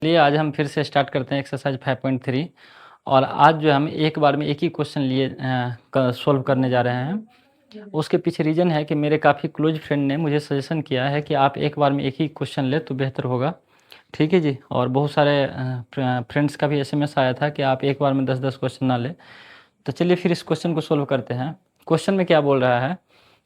चलिए आज हम फिर से स्टार्ट करते हैं एक्सरसाइज 5.3। और आज जो हम एक बार में एक ही क्वेश्चन लिए सॉल्व करने जा रहे हैं। उसके पीछे रीज़न है कि मेरे काफ़ी क्लोज फ्रेंड ने मुझे सजेशन किया है कि आप एक बार में एक ही क्वेश्चन ले तो बेहतर होगा। ठीक है जी। और बहुत सारे फ्रेंड्स का भी एसएमएस आया था कि आप एक बार में 10-10 क्वेश्चन ना ले। तो चलिए फिर इस क्वेश्चन को सॉल्व करते हैं। क्वेश्चन में क्या बोल रहा है,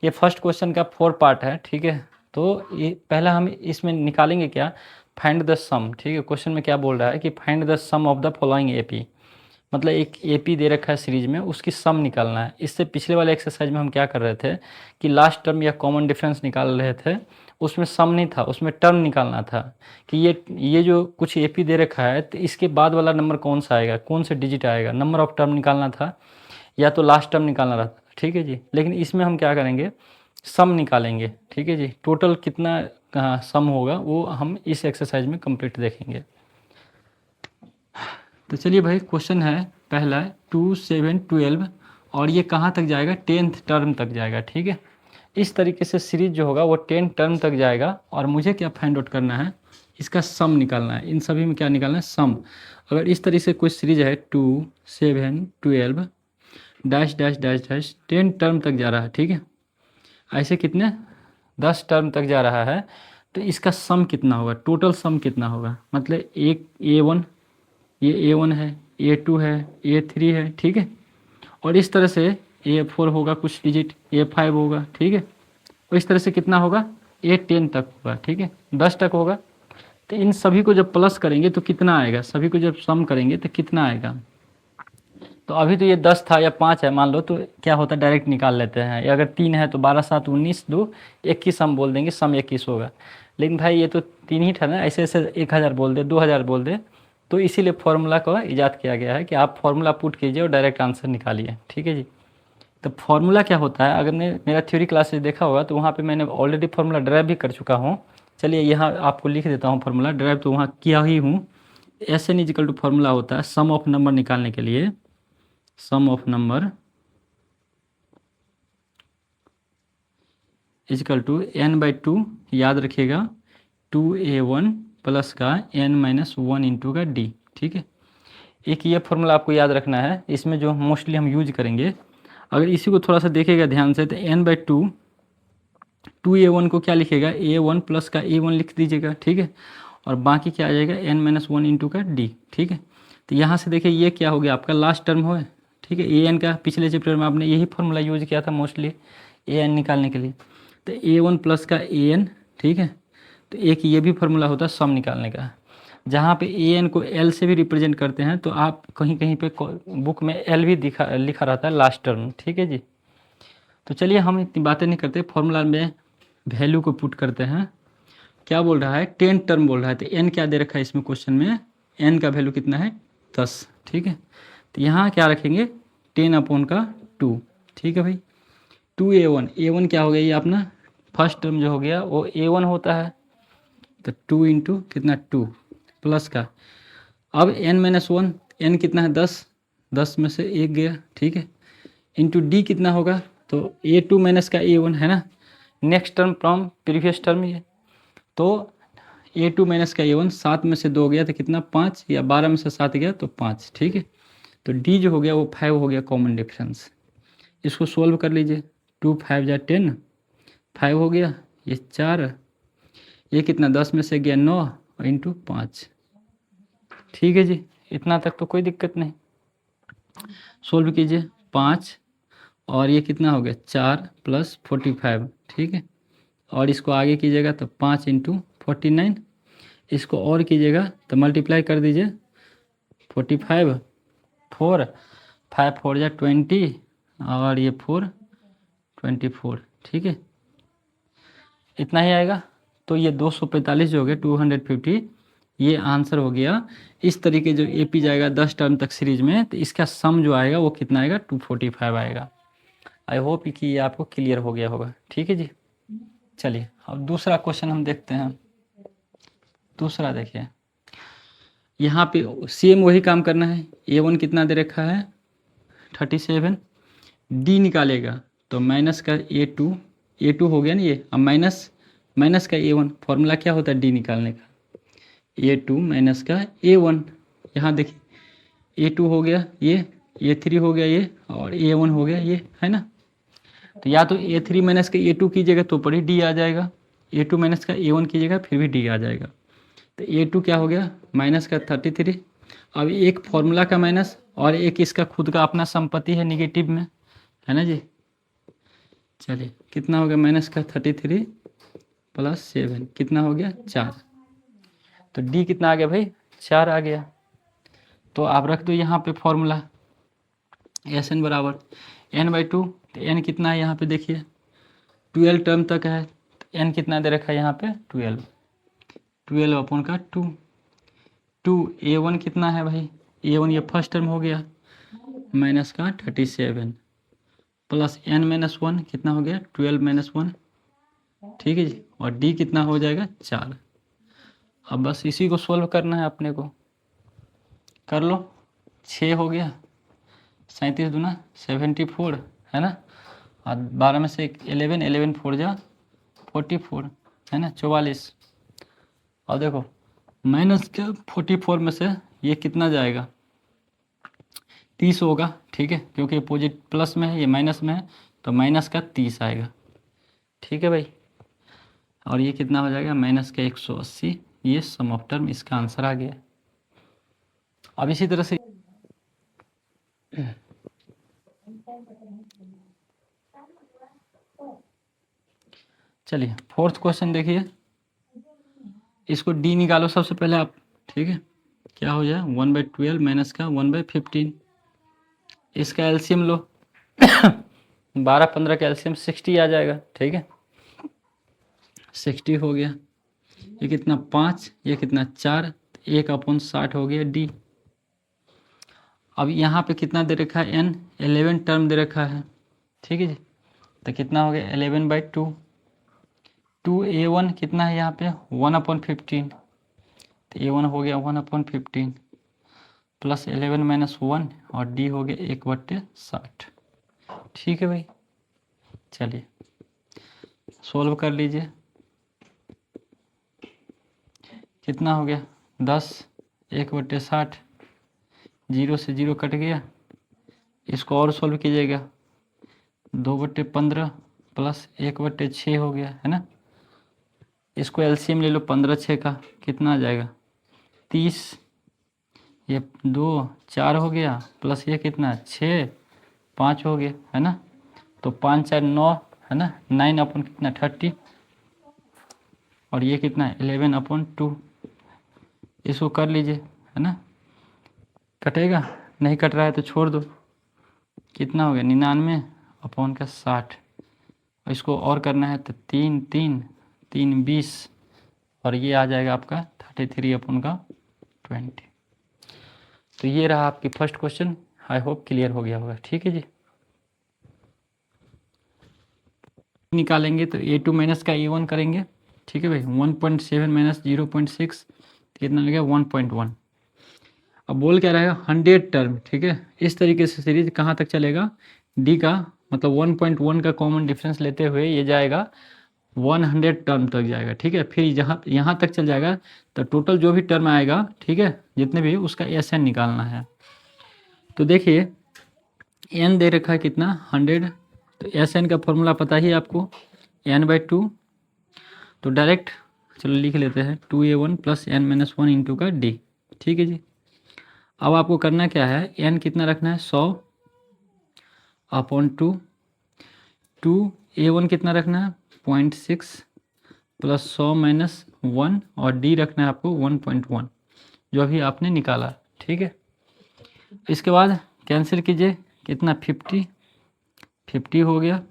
ये फर्स्ट क्वेश्चन का 4 पार्ट है। ठीक है, तो ये पहला हम इसमें निकालेंगे क्या, फाइंड द सम। ठीक है, क्वेश्चन में क्या बोल रहा है कि find the sum of the following AP. मतलब एक एपी दे रखा है सीरीज में, उसकी सम निकालना है। इससे पिछले वाले एक्सरसाइज में हम क्या कर रहे थे कि लास्ट टर्म या कॉमन डिफरेंस निकाल रहे थे, उसमें सम नहीं था, उसमें टर्म निकालना था कि ये जो कुछ एपी दे रखा है तो इसके बाद वाला नंबर कौन सा आएगा, कौन से डिजिट आएगा, नंबर ऑफ टर्म निकालना था या तो लास्ट टर्म निकालना रहता। ठीक है जी, लेकिन इसमें हम क्या करेंगे, सम निकालेंगे। ठीक है जी, टोटल कितना सम होगा वो हम इस एक्सरसाइज में कंप्लीट देखेंगे। तो चलिए भाई, क्वेश्चन है पहला 2, 7, 12 और ये कहाँ तक जाएगा, 10th टर्म तक जाएगा। ठीक है, इस तरीके से सीरीज जो होगा वो 10 टर्म तक जाएगा। और मुझे क्या फाइंड आउट करना है, इसका सम निकालना है। इन सभी में क्या निकालना है, सम। अगर इस तरीके से कोई सीरीज है 2, 7, 12 dash dash dash dash 10 term तक जा रहा है। ठीक है, ऐसे कितने 10 टर्म तक जा रहा है, तो इसका सम कितना होगा, टोटल सम कितना होगा। मतलब एक A1, ये A1 है, A2 है, A3 है। ठीक है, और इस तरह से A4 होगा कुछ डिजिट, A5 होगा। ठीक है, और इस तरह से कितना होगा, A10 तक होगा। ठीक है, 10 तक होगा। तो इन सभी को जब प्लस करेंगे तो कितना आएगा, सभी को जब सम करेंगे तो कितना आएगा। तो अभी तो ये 10 था या 5 है मान लो, तो क्या होता है डायरेक्ट निकाल लेते हैं। या अगर 3 है तो 12, 7, 19, 2, 21 सम बोल देंगे, सम 21 होगा। लेकिन भाई ये तो 3 ही था ना, ऐसे ऐसे 1000 बोल दे, 2000 बोल दे। तो इसीलिए फार्मूला का इजाद किया गया है कि आप फार्मूला पुट कीजिए और डायरेक्ट आंसर निकालिए। ठीक है जी। तो फार्मूला क्या होता है, अगर ने मेरा थ्योरी क्लासेज देखा होगा तो वहाँ पे मैंने ऑलरेडी फार्मूला ड्राइव भी कर चुका हूँ। चलिए यहाँ आपको लिख देता हूँ, फार्मूला ड्राइव तो वहाँ किया ही हूँ। S n is equal to formula होता है सम ऑफ नंबर निकालने के लिए, sum of number is equal to n/2, याद रखिएगा 2a1 प्लस का n-1 इंटू का d। ठीक है, एक ये फॉर्मूला आपको याद रखना है, इसमें जो मोस्टली हम यूज करेंगे। अगर इसी को थोड़ा सा देखेगा ध्यान से तो n/2, 2a1 को क्या लिखेगा, a1 प्लस का a1 लिख दीजिएगा। ठीक है, और बाकी क्या आ जाएगा n-1 इंटू का d। ठीक है, तो यहाँ से देखिए ये क्या हो गया आपका लास्ट टर्म हो। ठीक है, an का पिछले चैप्टर में आपने यही फॉर्मूला यूज किया था मोस्टली an निकालने के लिए। तो a1 प्लस का an। ठीक है, तो एक ये भी फार्मूला होता है सम निकालने का, जहाँ पे an को l से भी रिप्रेजेंट करते हैं। तो आप कहीं कहीं पे बुक में l भी लिखा रहता है लास्ट टर्म। ठीक है जी। तो चलिए हम इतनी बातें नहीं करते, फॉर्मूला में वैल्यू को पुट करते हैं। क्या बोल रहा है, 10 टर्म बोल रहा है। तो n क्या दे रखा है इसमें क्वेश्चन में, n का वैल्यू कितना है 10। ठीक है, तो यहाँ क्या रखेंगे 10/2। ठीक है भाई, 2a1, a1 क्या हो गया, ये अपना फर्स्ट टर्म जो हो गया वो a1 होता है। तो 2 इंटू कितना 2 प्लस का, अब n-1, n कितना है 10, 10 में से एक गया। ठीक है, इंटू डी कितना होगा, तो a2 माइनस का a1 है ना, next term from previous term ये। तो a2 माइनस का a1, 7 में से 2 गया तो कितना 5, या 12 में से 7 गया तो 5। ठीक है, तो d जो हो गया वो 5 हो गया कॉमन डिफरेंस। इसको सोल्व कर लीजिए, 2 5 जा 10, 5 हो गया, ये 4, ये कितना 10 में से गया 9 और इंटू 5। ठीक है जी, इतना तक तो कोई दिक्कत नहीं। सोल्व कीजिए 5 और ये कितना हो गया 4 प्लस 45। ठीक है, और इसको आगे कीजिएगा तो 5 इंटू 49, इसको और कीजिएगा तो मल्टीप्लाई कर दीजिए 45, 4, 5 4 जा 20 और ये 4 24। ठीक है, इतना ही आएगा। तो ये 245 जो हो गया 250, ये आंसर हो गया। इस तरीके जो एपी जाएगा 10 टर्म तक सीरीज में, तो इसका सम जो आएगा वो कितना आएगा 245 आएगा। आई होप कि ये आपको क्लियर हो गया होगा। ठीक है जी, चलिए अब दूसरा क्वेश्चन हम देखते हैं। दूसरा देखिए, यहाँ पे सेम वही काम करना है। a1 कितना दे रखा है 37, d निकालेगा तो माइनस का a2 हो गया ना ये, अब माइनस का a1। फॉर्मूला क्या होता है d निकालने का, A2 माइनस का A1, यहाँ देखिए A2 हो गया ये, A3 हो गया ये, और A1 हो गया ये, है ना। तो या तो A3 माइनस का A2 कीजिएगा तो ऊपर ही D आ जाएगा, A2 माइनस का A1 कीजिएगा फिर भी D आ जाएगा। तो A2 क्या हो गया माइनस का 33। अब एक फॉर्मूला का माइनस और एक इसका खुद का अपना संपत्ति है निगेटिव में, है ना जी। चलिए कितना हो गया माइनस का 33 प्लस 7 कितना हो गया 4। तो डी कितना आ गया भाई 4 आ गया। तो आप रख दो यहाँ पे फॉर्मूला एस एन बराबर n/2। तो n कितना है यहाँ पे देखिए 12 टर्म तक है। तो n कितना दे रखा है यहाँ पे 12 अपॉन का 2 A1 कितना है भाई A1 ये फर्स्ट टर्म हो गया माइनस का 37 प्लस n-1 कितना हो गया 12-1, ठीक है जी। और d कितना हो जाएगा 4। अब बस इसी को सोल्व करना है अपने को, कर लो। 6 हो गया 37 दूना 74, है ना। और 12 में से 11 4 जा 44, है ना 44। और देखो माइनस के 44 में से ये कितना जाएगा 30 होगा, ठीक है, क्योंकि अपोजिट प्लस में है ये माइनस में है, तो माइनस का 30 आएगा, ठीक है भाई। और ये कितना हो जाएगा माइनस का 180। ये सम ऑफ टर्म इसका आंसर आ गया। अब इसी तरह से चलिए फोर्थ क्वेश्चन देखिए, इसको डी निकालो सबसे पहले आप, ठीक है। क्या हो जाए 1/12 माइनस का 1/15, इसका एलसीएम लो 12-15 का एलसीएम 60 आ जाएगा, ठीक है। 60 हो गया, ये कितना 5, ये कितना 4, 1/60 हो गया डी। अब यहाँ पे कितना दे रखा है n 11 टर्म दे रखा है, ठीक है जी। तो कितना हो गया 11/2, 2A1 कितना है यहाँ पे 1/15, तो A1 हो गया 1/15 प्लस 11-1 और D हो गया 1/60, ठीक है भाई। चलिए सोल्व कर लीजिए, कितना हो गया 10, 1/60, 0 से 0 कट गया। इसको और सोल्व कीजिएगा 2/15 प्लस 1/6 हो गया, है ना। इसको एलसीएम ले लो 15-6 का, कितना आ जाएगा 30, ये 2 4 हो गया प्लस ये कितना 6 5 हो गया, है ना। तो 5 4 9, है ना, 9 कितना 30, और ये कितना 11/2। इसको कर लीजिए, है ना। कटेगा नहीं कट रहा है तो छोड़ दो। कितना हो गया 99/60। इसको और करना है तो 3 3 3 20, और ये आ जाएगा आपका 33/20। तो ये रहा आपकी first question. I hope clear हो गया होगा, ठीक है जी। निकालेंगे तो A2 माइनस का A1 करेंगे, ठीक है भाई। 1.7 माइनस 0.6 कितना आ गया 1.1। अब बोल क्या रहेगा 100 टर्म, ठीक है। इस तरीके से सीरीज कहाँ तक चलेगा डी का मतलब 1.1 का कॉमन डिफरेंस लेते हुए ये जाएगा 100 टर्म तक जाएगा, ठीक है। फिर जहाँ यहाँ तक चल जाएगा तो टोटल जो भी टर्म आएगा, ठीक है, जितने भी उसका SN निकालना है। तो देखिए n दे रखा है कितना 100, तो SN का फॉर्मूला पता ही आपको n/2। तो डायरेक्ट चलो लिख लेते हैं 2A1 प्लस n-1 इंटू का d, ठीक है जी। अब आपको करना क्या है n कितना रखना है 100/2, 2A1 कितना रखना है 0.6 प्लस 100-1 और d रखना है आपको 1.1 जो अभी आपने निकाला, ठीक है। इसके बाद कैंसिल कीजिए कितना 50 हो गया।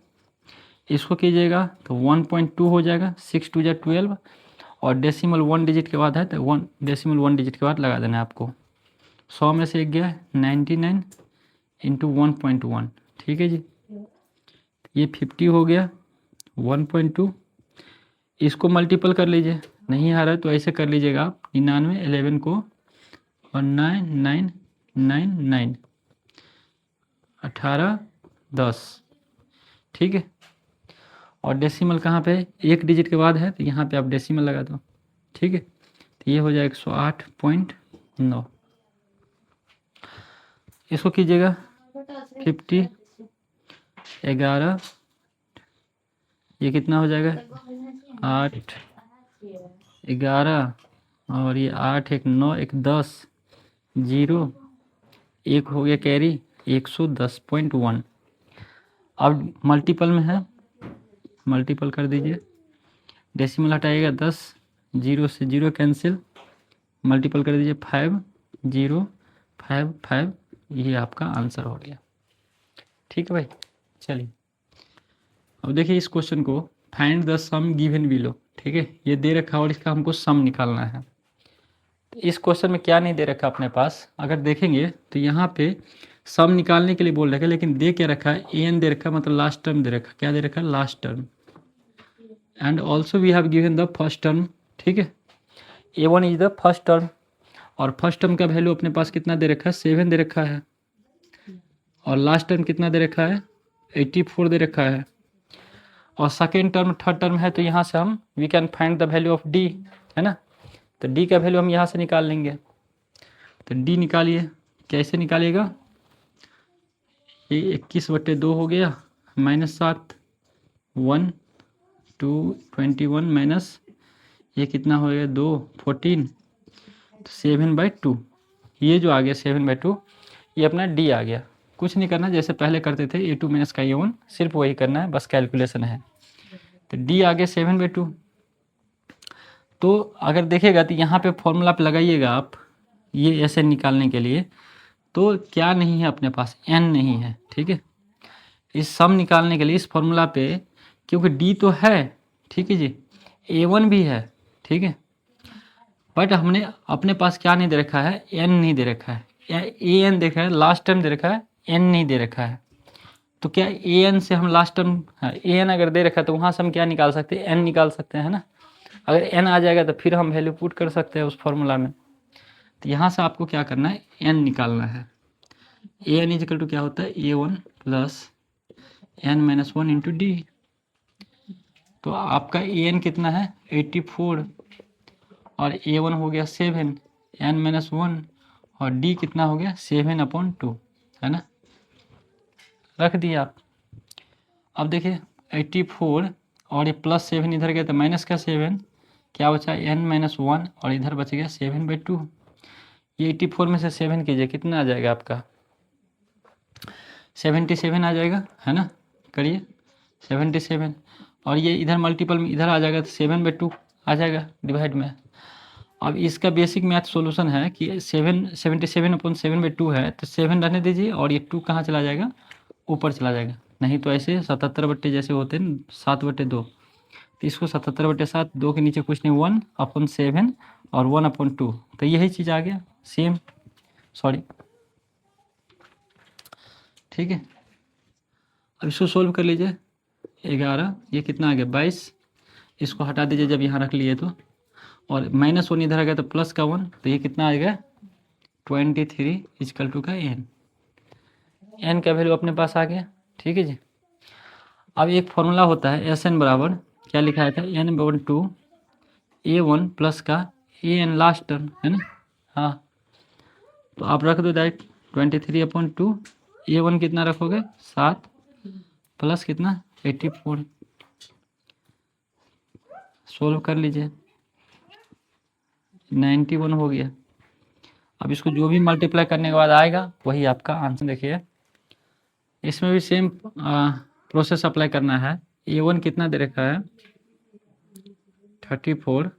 इसको कीजिएगा तो 1.2 हो जाएगा, 6 2 जा 12, और डेसिमल 1 डिजिट के बाद है तो 1 डेसिमल 1 डिजिट के बाद लगा देना है आपको। 100 में से एक गया 99 इंटू 1.1, ठीक है जी। ये 50 हो गया 1.2। इसको मल्टीपल कर लीजिए, नहीं आ रहा है तो ऐसे कर लीजिएगा आप 99 11 को और 9999 18 10, ठीक है। और डेसिमल कहाँ पे एक डिजिट के बाद है तो यहाँ पे आप डेसिमल लगा दो, ठीक है। तो ये हो जाएगा 108.9। इसको कीजिएगा 50 11, ये कितना हो जाएगा 8 11, और ये 8 1 9 1 10 0 1 हो गया कैरी 110.1। अब मल्टीपल में है, मल्टीपल कर दीजिए, डेसिमल हटाइएगा 10, 0 से 0 कैंसिल, मल्टीपल कर दीजिए 5 0 5 5, ये आपका आंसर हो गया। ठीक है भाई, चलिए अब देखिए इस क्वेश्चन को, find the sum given below. ठीक है, ये दे रखा और इसका हमको सम निकालना है। तो इस क्वेश्चन में क्या नहीं दे रखा अपने पास, अगर देखेंगे तो यहाँ पे सम निकालने के लिए बोल रखा है, लेकिन दे क्या रखा है, एन दे रखा, मतलब लास्ट टर्म दे रखा। क्या दे रखा है, last term. And also we have given the first term. ठीक है, A1 is the first term, और फर्स्ट टर्म का वैल्यू अपने पास कितना दे रखा है, 7 दे रखा है, और लास्ट टर्म कितना दे रखा है, 84 दे रखा है। और सेकेंड टर्म थर्ड टर्म है, तो यहाँ से हम we can find the value of D, है ना। तो डी का वैल्यू हम यहाँ से निकाल लेंगे। तो डी निकालिए, कैसे निकालिएगा, ये 21/2 हो गया, -7 1 2 21 माइनस ये कितना हो गया 2 14, तो 7/2, ये जो आ गया 7/2, ये अपना डी आ गया। कुछ नहीं करना, जैसे पहले करते थे A2 माइनस का A1, सिर्फ वही करना है, बस कैलकुलेशन है। तो डी आ गया 7/2। तो अगर देखेगा तो यहाँ पे फॉर्मूला पे लगाइएगा आप, ये ऐसे निकालने के लिए, तो क्या नहीं है अपने पास, n नहीं है। ठीक है, इस सम निकालने के लिए इस फॉर्मूला पे, क्योंकि d तो है, ठीक है जी, A1 भी है, ठीक है, बट हमने अपने पास क्या नहीं दे रखा है, n नहीं दे रखा है, an दे रखा है, लास्ट टर्म दे रखा है, n नहीं दे रखा है। तो क्या an से हम लास्ट टर्म, an अगर दे रखा है तो वहाँ से हम क्या निकाल सकते हैं, n निकाल सकते हैं ना। अगर n आ जाएगा तो फिर हम वैल्यू पुट कर सकते हैं उस फॉर्मूला में। तो यहाँ से आपको क्या करना है, n निकालना है। an इजिकल टू क्या होता है, A1 plus n-1 into D. तो आपका an कितना है 84, और A1 हो गया 7, n-1, और d कितना हो गया 7/2, है ना, रख दिए आप। अब देखिए 84 और ये +7 इधर गया तो माइनस का 7, क्या बचा n-1, और इधर बच गया 7/2। ये 84 में से 7 कीजिए, कितना आ जाएगा आपका 77 आ जाएगा, है ना, करिए 77, और ये इधर मल्टीपल में इधर आ जाएगा तो 7/2 आ जाएगा डिवाइड में। अब इसका बेसिक मैथ सॉल्यूशन है कि 77/7 है, तो 7 रहने दीजिए, और ये 2 कहाँ चला जाएगा, ऊपर चला जाएगा। नहीं तो ऐसे 77 जैसे होते हैं 7/2, तो इसको 77/7, 2 के नीचे कुछ नहीं, 1/7 और 1/2, तो यही चीज़ आ गया सेम, सॉरी। ठीक है, अब इसको सोल्व कर लीजिए। 11, ये कितना आ गया 22, इसको हटा दीजिए जब यहाँ रख लिए तो, और -1 इधर आ गया तो प्लस का 1, तो ये कितना आ गया 23 इजकल टू का n का वैल्यू अपने पास आ गया। ठीक है जी, अब एक फॉर्मूला होता है Sn बराबर, क्या लिखा था, n/2 A1 प्लस का an लास्ट टर्म, है ना। हाँ, तो आप रख दो डायरेक्ट 23/2, A1 कितना रखोगे 7, प्लस कितना 84, सोल्व कर लीजिए 91 हो गया। अब इसको जो भी मल्टीप्लाई करने के बाद आएगा वही आपका आंसर। देखिए इसमें भी सेम प्रोसेस अप्लाई करना है। A1 कितना दे रखा है 34,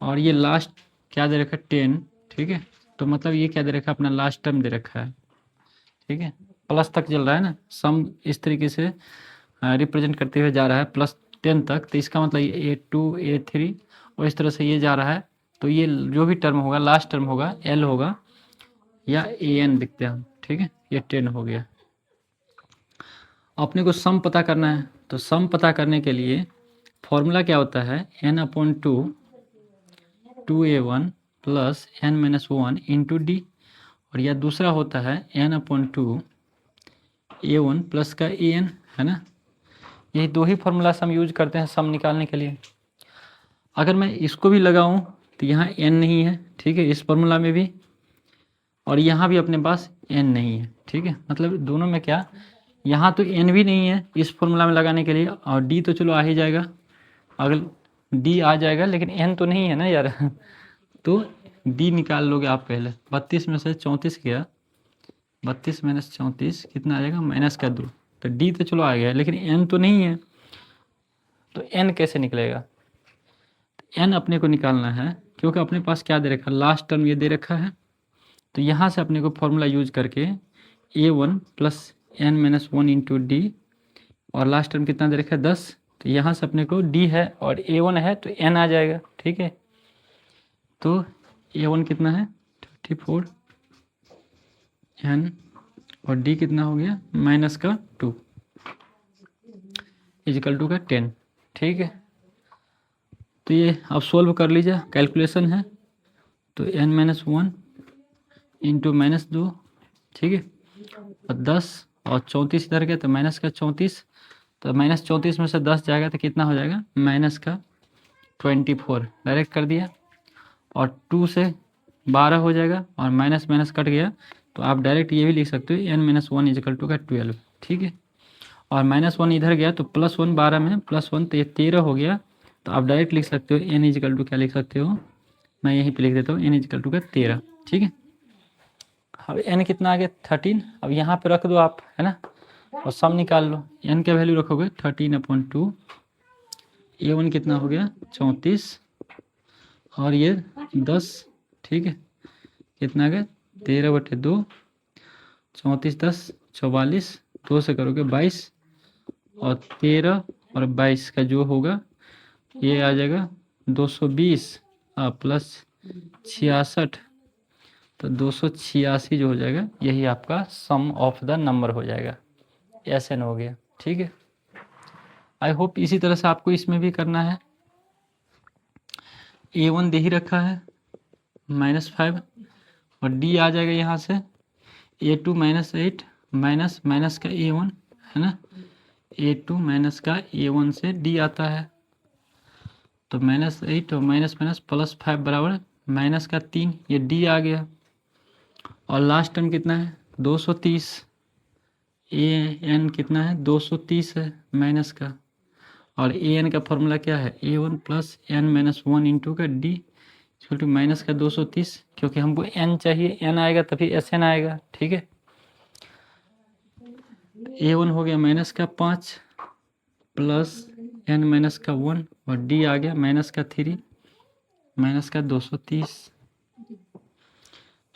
और ये लास्ट क्या दे रखा है 10, ठीक है, तो मतलब ये क्या दे रखा है, अपना लास्ट टर्म दे रखा है। ठीक है, प्लस तक चल रहा है ना, सम इस तरीके से रिप्रेजेंट करते हुए जा रहा है +10 तक, तो इसका मतलब ये A2 A3 और इस तरह से ये जा रहा है। तो ये जो भी टर्म होगा, लास्ट टर्म होगा L होगा या AN लिखते हैं हम। ठीक है, ये 10 हो गया। अपने को सम पता करना है, तो सम पता करने के लिए फॉर्मूला क्या होता है, n/2 2A1 plus n-1 into D, और यह दूसरा होता है n/2 A1 प्लस का AN, है ना। यही दो ही फॉर्मूला हम यूज करते हैं सम निकालने के लिए। अगर मैं इसको भी लगाऊं तो यहाँ n नहीं है, ठीक है, इस फॉर्मूला में भी, और यहाँ भी अपने पास n नहीं है, ठीक है। मतलब दोनों में क्या, यहाँ तो n भी नहीं है इस फॉर्मूला में लगाने के लिए, और d तो चलो आ ही जाएगा, अगर d आ जाएगा, लेकिन n तो नहीं है ना यार तो d निकाल लोगे आप पहले। 32 में से 34 गया, 32 माइनस 34 कितना आ जाएगा, -2। तो d तो चलो आ गया, लेकिन n तो नहीं है, तो n कैसे निकलेगा। n अपने को निकालना है, क्योंकि अपने पास क्या दे रखा है, लास्ट टर्म ये दे रखा है। तो यहाँ से अपने को फॉर्मूला यूज करके a1 plus n minus 1 into D, और लास्ट टर्म कितना दे रखा है 10, तो यहाँ से अपने को d है और a1 है तो n आ जाएगा, ठीक है। तो a1 कितना है 34, n और d कितना हो गया -2 इजिकल टू का 10, ठीक है। तो ये अब सोल्व कर लीजिए, कैलकुलेशन है, तो n-1 इंटू -2, ठीक है, और 10 और 34 इधर गया तो -34, तो -34 में से 10 जाएगा तो कितना हो जाएगा -24, डायरेक्ट कर दिया, और 2 से 12 हो जाएगा, और माइनस माइनस कट गया, तो आप डायरेक्ट ये भी लिख सकते हो n-1 इजिकल टू का 12, ठीक है। और -1 इधर गया तो +1 12 में +1 तो ये 13 हो गया, तो आप डायरेक्ट लिख सकते हो n इजिकल टू क्या लिख सकते हो, मैं यहीं पे लिख देता हूँ n इजिकल टू का 13, ठीक है। अब n कितना आ गया 13, अब यहाँ पे रख दो आप, है ना, और सम निकाल लो। n का वैल्यू रखोगे 13/2, a1 कितना हो गया 34, और ये 10, ठीक है, कितना आ गया 13/2, 34 10 44, 2 से करोगे 22, और 13 और 22 का जो होगा ये आ जाएगा 220 प्लस 66, तो 286 जो हो जाएगा, यही आपका सम ऑफ द नंबर हो जाएगा, SN हो गया, ठीक है। आई होप इसी तरह से आपको इसमें भी करना है। A1 दे ही रखा है -5, और D आ जाएगा यहाँ से A2 -8 माइनस माइनस का A1, है ना, A2 माइनस का A1 से D आता है, तो -8 और माइनस माइनस +5 बराबर -3, ये D आ गया, और लास्ट टर्म कितना है 230, an कितना है 230 है माइनस का, और an का फॉर्मूला क्या है a1 प्लस n-1 इंटू का d इक्वल टू माइनस का 230, क्योंकि हमको n चाहिए, n आएगा तभी SN आएगा, ठीक है। a1 हो गया -5 प्लस n-1, और d आ गया -3 माइनस का 230।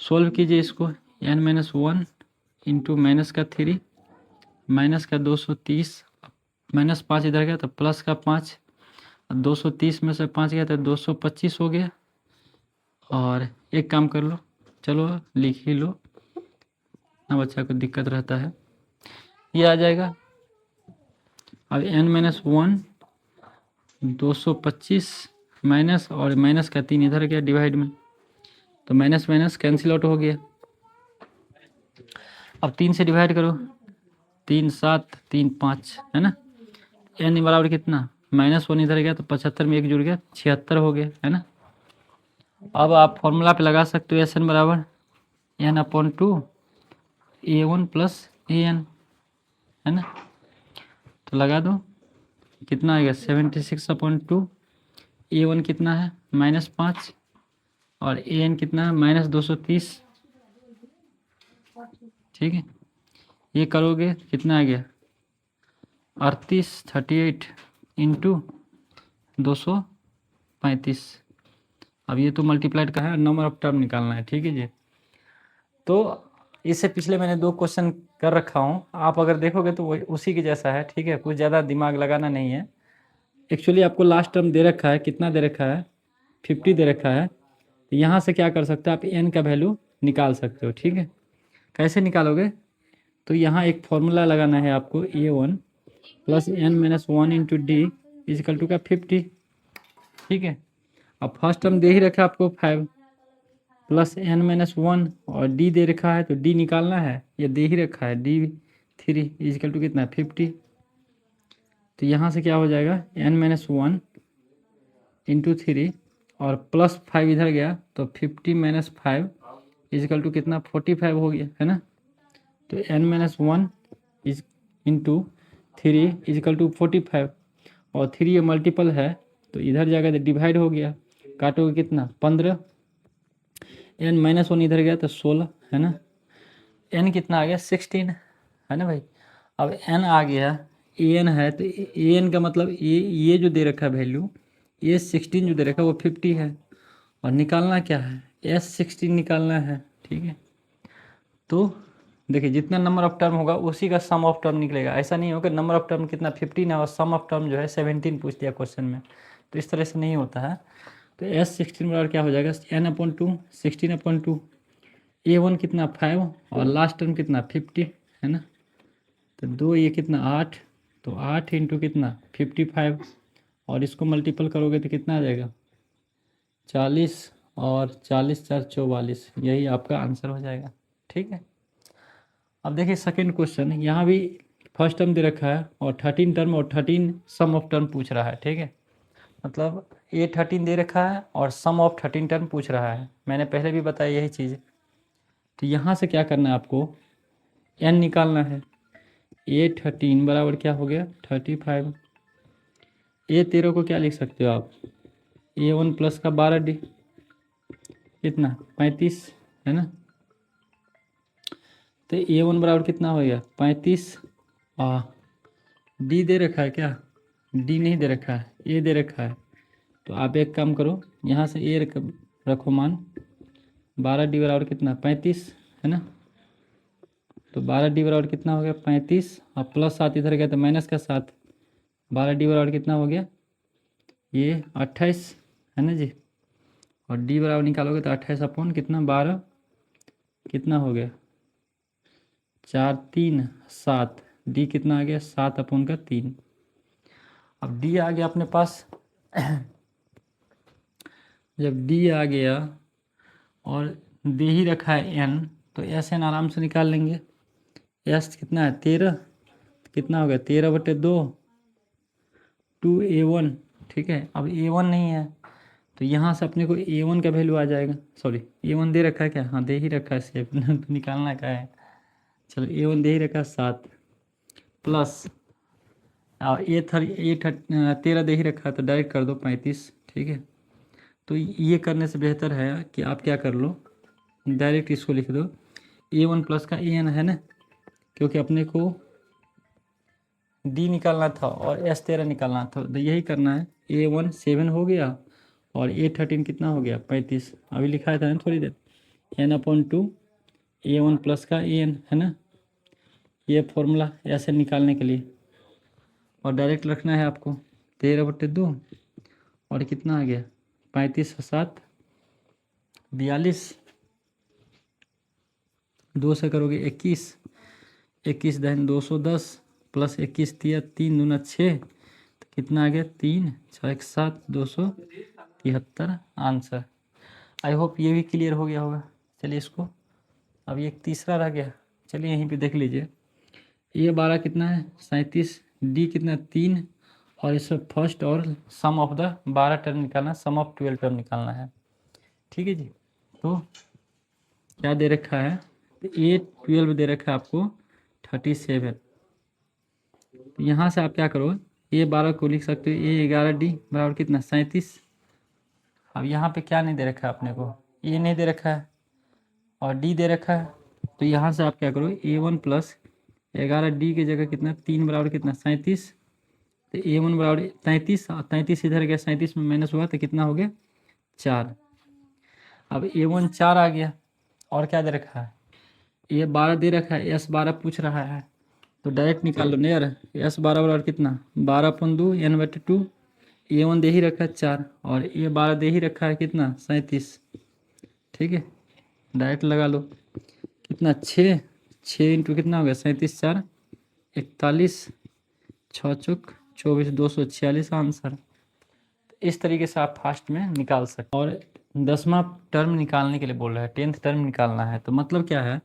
सोल्व कीजिए इसको, n-1 इंटू -3 माइनस का 230, -5 इधर गया तो प्लस का 5, 230 में से 5 गया तो 225 हो गया, और एक काम कर लो, चलो लिख ही लो ना, बच्चा को दिक्कत रहता है, ये आ जाएगा। अब n-1 225 माइनस, और माइनस का 3 इधर गया डिवाइड में, तो माइनस माइनस कैंसिल आउट हो गया। अब 3 से डिवाइड करो, 3 7 3 5, है ना, n बराबर कितना -1 इधर गया तो 75 में 1 जुड़ गया 76 हो गया, है ना। अब आप फॉर्मूला पे लगा सकते हो SN बराबर n/2 a1 प्लस an, है ना, तो लगा दो, कितना आएगा 76/2, a1 कितना है -5, और an कितना है -230, ठीक है। ये करोगे कितना आ गया 38 इंटू 235, अब ये तो मल्टीप्लाइड का है, नंबर ऑफ टर्म निकालना है, ठीक है जी। तो इससे पिछले मैंने 2 क्वेश्चन कर रखा हूँ, आप अगर देखोगे तो वो उसी के जैसा है, ठीक है, कुछ ज़्यादा दिमाग लगाना नहीं है। एक्चुअली आपको लास्ट टर्म दे रखा है, कितना दे रखा है 50 दे रखा है, तो यहाँ से क्या कर सकते हो आप n का वैल्यू निकाल सकते हो, ठीक है। कैसे निकालोगे, तो यहाँ एक फॉर्मूला लगाना है आपको a1 plus n-1 into D equal to का 50, ठीक है। अब फर्स्ट टर्म दे ही रखा है आपको 5 प्लस n-1, और d दे रखा है तो d निकालना है, ये दे ही रखा है d3 इजिकल टू कितना 50, तो यहाँ से क्या हो जाएगा n-1 इंटू 3, और +5 इधर गया तो 50 - 5 इजिकल टू कितना 45 हो गया है ना। तो n-1 is into 3 is equal to 45 और 3 ये मल्टीपल है तो इधर जाएगा तो डिवाइड हो गया, काटोगे कितना 15, n-1 इधर गया तो 16 है ना। n कितना आ गया 16 है ना भाई। अब n आ गया an है तो an का मतलब ये जो दे रखा है वैल्यू, ये 16 जो दे रखा है वो 50 है और निकालना क्या है s16 निकालना है। ठीक है, तो देखिए जितना नंबर ऑफ टर्म होगा उसी का सम ऑफ टर्म निकलेगा। ऐसा नहीं होगा नंबर ऑफ टर्म कितना 15 है और सम ऑफ टर्म जो है 17 पूछ दिया क्वेश्चन में, तो इस तरह से नहीं होता है। तो s16 बराबर क्या हो जाएगा n/2 16/2, a1 कितना 5 और लास्ट टर्म कितना 50 है ना। तो 2 ये कितना 8, तो 8 इंटू कितना 55 और इसको मल्टीपल करोगे तो कितना आ जाएगा 40 और 40 4 44, यही आपका आंसर हो जाएगा। ठीक है, अब देखिए सेकंड क्वेश्चन, यहाँ भी फर्स्ट टर्म दे रखा है और 13 टर्म और 13 सम ऑफ टर्म पूछ रहा है। ठीक है, मतलब ये 13 दे रखा है और सम ऑफ 13 टर्म पूछ रहा है, मैंने पहले भी बताया यही चीज़। तो यहाँ से क्या करना है आपको n निकालना है। a13 बराबर क्या हो गया 35, a13 को क्या लिख सकते हो आप a1 प्लस का 12d कितना 35 है ना। तो a1 बराबर कितना हो गया 35 और d दे रखा है क्या, d नहीं दे रखा है a दे रखा है। तो आप एक काम करो यहाँ से a रखो मान 12d बराबर कितना 35 है ना। तो 12d बराबर कितना हो गया 35 और +7 इधर गया तो माइनस का 7, 12d बराबर कितना हो गया ये 28 है ना जी। और d बराबर निकालोगे तो 28 अपॉन कितना 12 कितना हो गया 4 3 7, d कितना आ गया 7/3। अब d आ गया अपने पास जब d आ गया और दे ही रखा है n तो n आराम से निकाल लेंगे। s कितना है 13, कितना हो गया 13/2 2a1। ठीक है, अब a1 नहीं है तो यहाँ से अपने को a1 का वैल्यू आ जाएगा, सॉरी a1 दे रखा है क्या, हाँ दे ही रखा है सेफ तो निकालना क्या है, चलो a1 दे ही रखा है 7 प्लस और ये 13 दे ही रखा है तो डायरेक्ट कर दो 35। ठीक है, तो ये करने से बेहतर है कि आप क्या कर लो डायरेक्ट इसको लिख दो a1 प्लस का an है ना, क्योंकि अपने को d निकालना था और s13 निकालना था, तो यही करना है। a1 7 हो गया और a13 कितना हो गया 35, अभी लिखा था ना थोड़ी देर n/2 a1 प्लस का an है ना, ये फॉर्मूला ऐसे निकालने के लिए और डायरेक्ट रखना है आपको 13/2 और कितना आ गया 35 और 7 42, 2 से करोगे 21, 21 दहन 210 प्लस 21 दिया 3 दूना 6, तो कितना आ गया 3 6 1 7 273 आंसर। आई होप ये भी क्लियर हो गया होगा। चलिए इसको अब ये एक तीसरा रह गया, चलिए यहीं पे देख लीजिए। ये 12 कितना है 37, डी कितना 3 और इसमें फर्स्ट और सम ऑफ द 12 टर्म निकालना, सम ऑफ 12 टर्म निकालना है। ठीक है जी, तो क्या दे रखा है A12 दे रखा है आपको 37। तो यहाँ से आप क्या करो A12 को लिख सकते हो A11D बराबर कितना 37। अब यहाँ पे क्या नहीं दे रखा है अपने को, A नहीं दे रखा है और D दे रखा है, तो यहाँ से आप क्या करो A1 प्लस 11D की जगह कितना 3 बराबर कितना 37, तो A1 बराबर 33 और 33 इधर गया 37 में माइनस हुआ तो कितना हो गया 4। अब A1 4 आ गया और क्या दे रखा है A12 दे रखा है, S12 पूछ रहा है तो डायरेक्ट निकाल लो ना यार। S12 बराबर कितना 12/2 n/2, A1 दे ही रखा है 4 और A12 दे ही रखा है कितना 37। ठीक है, डायरेक्ट लगा लो कितना 6 इंटू कितना हो गया 37 4 41 6 चौक 24 246 आंसर। इस तरीके से आप फास्ट में निकाल सकते। और 10वां टर्म निकालने के लिए बोल रहा है, 10th टर्म निकालना है, तो मतलब क्या है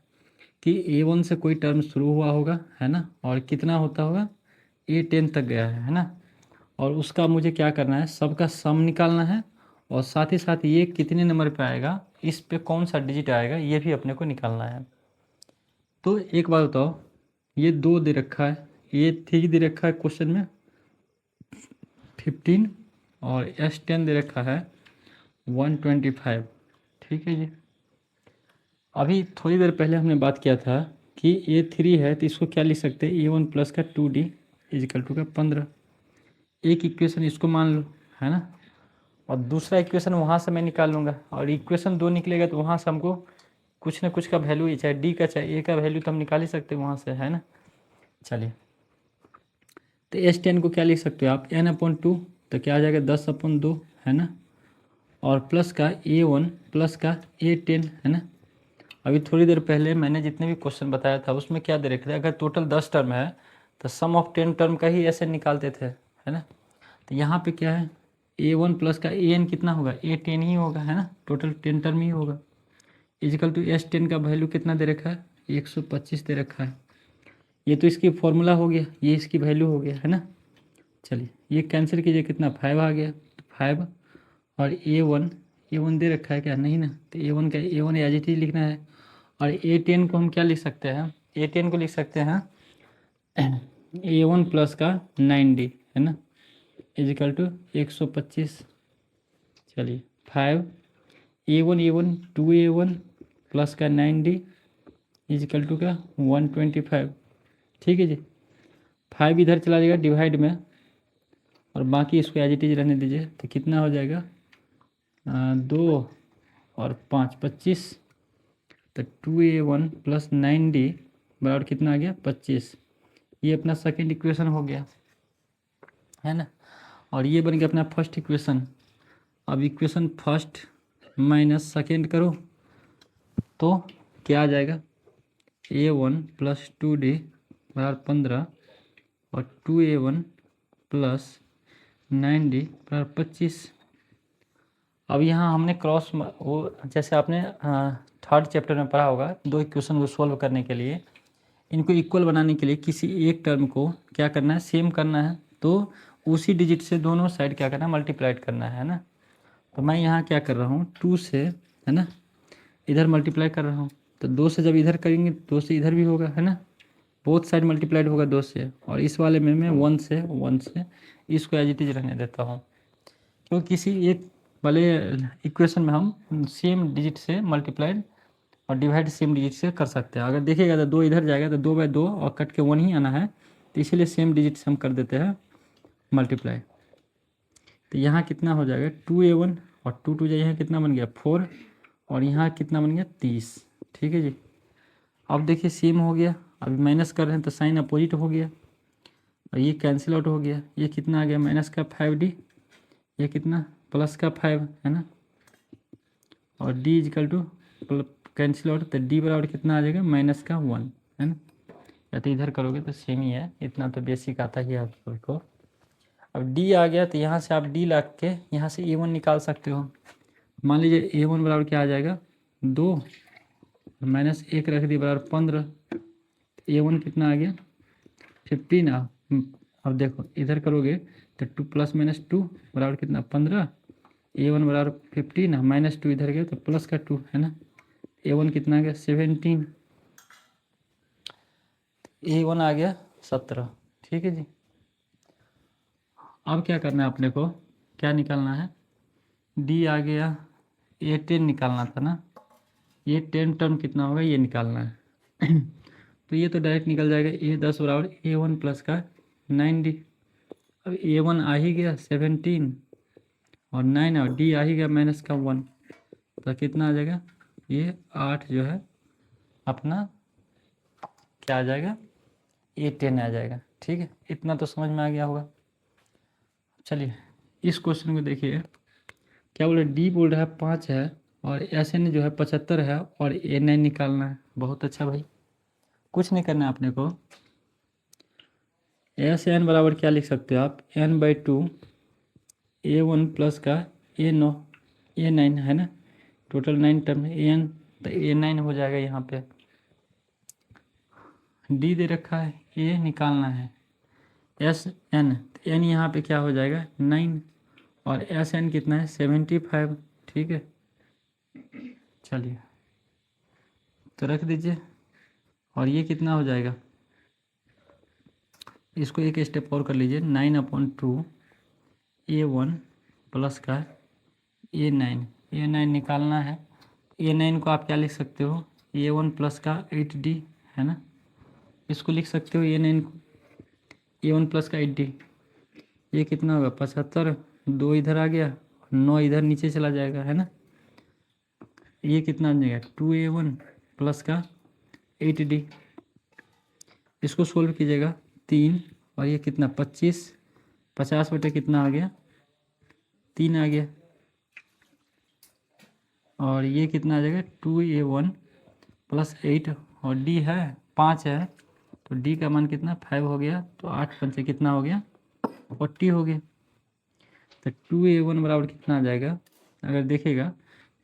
कि A1 से कोई टर्म शुरू हुआ होगा है ना, और कितना होता होगा A10 तक गया है ना, और उसका मुझे क्या करना है सबका सम निकालना है और साथ ही साथ ये कितने नंबर पे आएगा, इस पे कौन सा डिजिट आएगा, ये भी अपने को निकालना है। तो एक बात बताओ, ये 2 दे रखा है, ये 3 दे रखा है क्वेश्चन में 15, और S10 दे रखा है 125। ठीक है जी। अभी थोड़ी देर पहले हमने बात किया था कि A3 है तो इसको क्या लिख सकते हैं, A1 प्लस का 2D इजिकल टू का 15। एक इक्वेशन इसको मान लो, है ना, और दूसरा इक्वेशन वहाँ से मैं निकाल लूँगा, और इक्वेशन 2 निकलेगा तो वहाँ से हमको कुछ ना कुछ का वैल्यू ही, चाहे डी का चाहे ए का वैल्यू तो हम निकाल ही सकते हैं वहाँ से, है ना। चलिए, तो S10 को क्या लिख सकते हो आप, n/2, तो क्या आ जाएगा 10/2, है ना, और प्लस का A1 प्लस का A10, है ना। अभी थोड़ी देर पहले मैंने जितने भी क्वेश्चन बताया था उसमें क्या दे रखे थे, अगर टोटल 10 टर्म है तो सम ऑफ 10 टर्म का ही ऐसे निकालते थे, है ना। तो यहाँ पे क्या है, A1 प्लस का AN कितना होगा, A10 ही होगा, है ना, टोटल 10 टर्म ही होगा। इजिकल टू S10 का वैल्यू कितना दे रखा है, 125 दे रखा है। ये तो इसकी फॉर्मूला हो गया, ये इसकी वैल्यू हो गया, है ना। चलिए ये कैंसिल कीजिए, कितना 5 आ गया, तो 5, और A1 दे रखा है क्या, नहीं ना, तो A1 का A1 एज इट इज लिखना है। और A10 को हम क्या लिख सकते हैं, A10 को लिख सकते हैं A1 प्लस का 9D, है ना, इजिकल टू 125। चलिए 5 A1 2A1 प्लस का 9D इजिकल टू का 125। ठीक है जी। 5 इधर चला जाएगा डिवाइड में, और बाकी इसको एज इट इज रहने दीजिए, तो कितना हो जाएगा 2 और 5 25, तो 2A1 प्लस 9D बराबर कितना आ गया 25। ये अपना सेकेंड इक्वेशन हो गया, है ना, और ये बन गया अपना फर्स्ट इक्वेशन। अब इक्वेशन फर्स्ट माइनस सेकेंड करो तो क्या आ जाएगा, A1 प्लस 2D बराबर 15, और 2A1 प्लस 9D बराबर 25। अब यहाँ हमने क्रॉस वो जैसे आपने थर्ड चैप्टर में पढ़ा होगा, 2 इक्वेशन को सॉल्व करने के लिए, इनको इक्वल बनाने के लिए किसी एक टर्म को क्या करना है, सेम करना है, तो उसी डिजिट से दोनों साइड क्या करना है, मल्टीप्लाइड करना है ना। तो मैं यहाँ क्या कर रहा हूँ, 2 से, है ना, इधर मल्टीप्लाई कर रहा हूँ, तो 2 से जब इधर करेंगे 2 से इधर भी होगा, है ना, बोथ साइड मल्टीप्लाइड होगा 2 से, और इस वाले में मैं 1 से इसको एज इट इज रहने देता हूँ, क्योंकि किसी एक वाले इक्वेशन में हम सेम डिजिट से मल्टीप्लाइड और डिवाइड सेम डिजिट से कर सकते हैं। अगर देखिएगा तो 2 इधर जाएगा तो 2/2 और कट के 1 ही आना है, तो इसीलिए सेम डिजिट से हम कर देते हैं मल्टीप्लाई। तो यहाँ कितना हो जाएगा 2A1 और 2 जाए, यहाँ कितना बन गया 4, और यहाँ कितना बन गया 30। ठीक है जी। अब देखिए सेम हो गया, अभी माइनस कर रहे हैं तो साइन अपोजिट हो गया, और ये कैंसिल आउट हो गया, ये कितना आ गया माइनस का 5D, ये कितना प्लस का 5, है ना, और D equal to cancel out, तो D बराबर कितना आ जाएगा माइनस का 1, है ना। या तो इधर करोगे तो सेम ही है, इतना तो बेसिक आता ही है आप सबको। अब D आ गया तो यहाँ से आप D ला के यहाँ से A1 निकाल सकते हो। मान लीजिए A1 बराबर क्या आ जाएगा 2, माइनस 1 रख दिए बराबर 15, A1 कितना आ गया 15। अब देखो इधर करोगे तो 2 प्लस माइनस 2 बराबर कितना 15, A1 बराबर 15, माइनस 2 इधर गया तो प्लस का 2, है ना, A1 कितना आ गया 17, A1 आ गया 17। ठीक है जी। अब क्या करना है अपने को, क्या निकालना है, D आ गया, A10 निकालना था ना, ये 10 टर्म कितना होगा ये निकालना है तो ये तो डायरेक्ट निकल जाएगा, A10 बराबर A1 प्लस का 9D। अब A1 आ ही गया 17, और 9, और D आ ही गया माइनस का 1, तो कितना आ जाएगा, ये 8 जो है अपना क्या आ जाएगा, A10 आ जाएगा। ठीक है, इतना तो समझ में आ गया होगा। चलिए इस क्वेश्चन को देखिए, क्या बोल रहे, D बोल रहा है 5 है, और SN जो है 75 है, और A9 निकालना है। बहुत अच्छा भाई, कुछ नहीं करना है अपने को, SN बराबर क्या लिख सकते हो आप, n/2 A1 प्लस का A9, है ना, टोटल 9 टर्म है, AN तो A9 हो जाएगा। यहाँ पे D दे रखा है, A निकालना है, SN तो N यहाँ पे क्या हो जाएगा 9, और एस एन कितना है 75। ठीक है, चलिए तो रख दीजिए। और ये कितना हो जाएगा, इसको एक स्टेप और कर लीजिए। 9/2 A1 प्लस का A9 निकालना है। A9 को आप क्या लिख सकते हो, A1 प्लस का 8D है ना, इसको लिख सकते हो A9 को A1 प्लस का 8D। ये कितना होगा 75, 2 इधर आ गया, 9 इधर नीचे चला जाएगा है ना। ये कितना आ जाएगा 2A1 प्लस का 8D। इसको सोल्व कीजिएगा 3, और ये कितना 25, 50 बटे कितना आ गया 3 आ गया। और ये कितना आ जाएगा 2A1 प्लस 8, और D है 5 है, तो D का मान कितना 5 हो गया, तो 8 पंचे कितना हो गया 40 हो गया। तो 2A1 बराबर कितना आ जाएगा, अगर देखेगा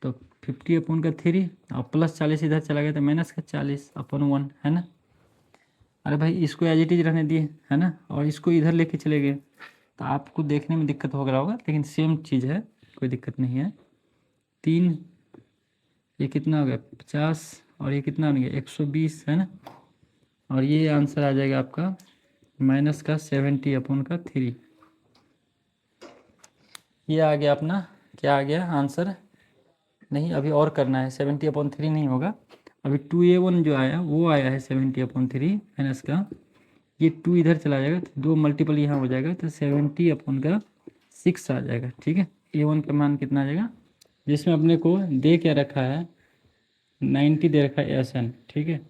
तो 50/3, और प्लस 40 इधर चला गया तो माइनस का 40/1 है ना। अरे भाई इसको एज इट इज रहने दिए है ना, और इसको इधर लेके चले गए, तो आपको देखने में दिक्कत हो रहा होगा, लेकिन सेम चीज़ है, कोई दिक्कत नहीं है। 3, ये कितना हो गया 50, और ये कितना हो गया 120 है ना। और ये आंसर आ जाएगा आपका माइनस का 70/3। ये आ गया अपना, क्या आ गया आंसर। नहीं, अभी और करना है, 70/3 नहीं होगा। अभी 2A1 जो आया वो आया है 70/3 माइनस का, ये 2 इधर चला जाएगा तो 2 मल्टीपल यहाँ हो जाएगा, तो 70/6 आ जाएगा। ठीक है, A1 का मान कितना आ जाएगा, जिसमें अपने को दे क्या रखा है 90 दे रखा है SN। ठीक है,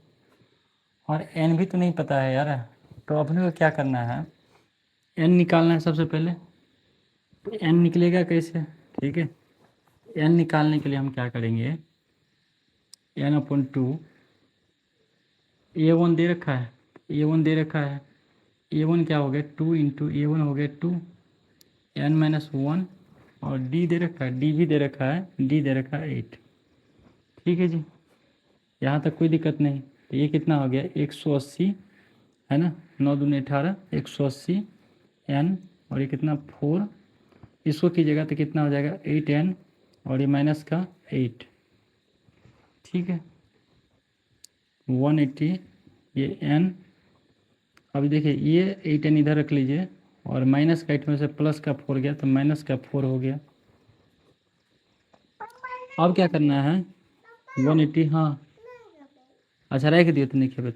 और N भी तो नहीं पता है यार, तो अपने को क्या करना है, N निकालना है सबसे पहले। तो N निकलेगा कैसे, ठीक है, N निकालने के लिए हम क्या करेंगे, N/2, A1 दे रखा है, A1 दे रखा है, A1 क्या हो गया 2 इंटू A1 हो गया 2, N-1, और D दे रखा है, D भी दे रखा है, D दे रखा है 8। ठीक है जी, यहाँ तक कोई दिक्कत नहीं। तो ये कितना हो गया 180 है ना, 9 दूनी 18, 180 N, और ये कितना 4, इसको कीजिएगा तो कितना हो जाएगा 8N, और ये माइनस का 8। ठीक है, 180, ये N। अभी देखिए ये 8N इधर रख लीजिए, और माइनस का 8 में से प्लस का 4 गया, तो माइनस का 4 हो गया। अब क्या करना है 180, हाँ अच्छा रख दिए तो नहीं खेबे,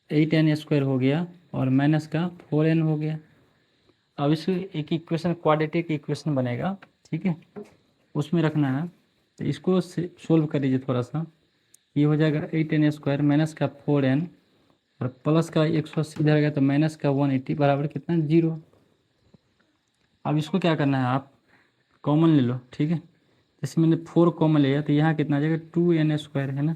8N² हो गया, और माइनस का 4N हो गया। अब इसको एक इक्वेशन, क्वाड्रेटिक इक्वेशन बनेगा, ठीक है, उसमें रखना है। तो इसको सोल्व कर लीजिए थोड़ा सा। ये हो जाएगा 8N² माइनस का 4N, और प्लस का 180 इधर गया, तो माइनस का 180 बराबर कितना 0। अब इसको क्या करना है, आप कॉमन ले लो। ठीक है, जैसे मैंने 4 कॉमन लिया, तो यहाँ कितना आ जाएगा 2N² है ना।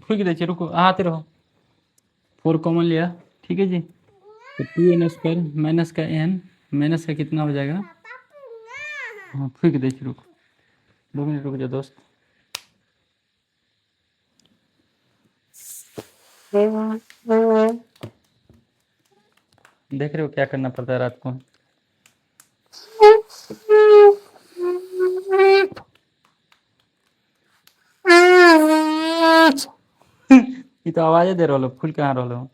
ठीक है, रुको आते रहो। 4 कॉमन लिया, ठीक है जी, तो 2N² माइनस का N, माइनस का कितना हो जाएगा, हाँ ठीक है, रुको 2 मिनट रुक जाओ दोस्त। देख रहे हो क्या करना पड़ता है रात को। ये तो आवाज़ दे रहा फूल कहाँ रहा।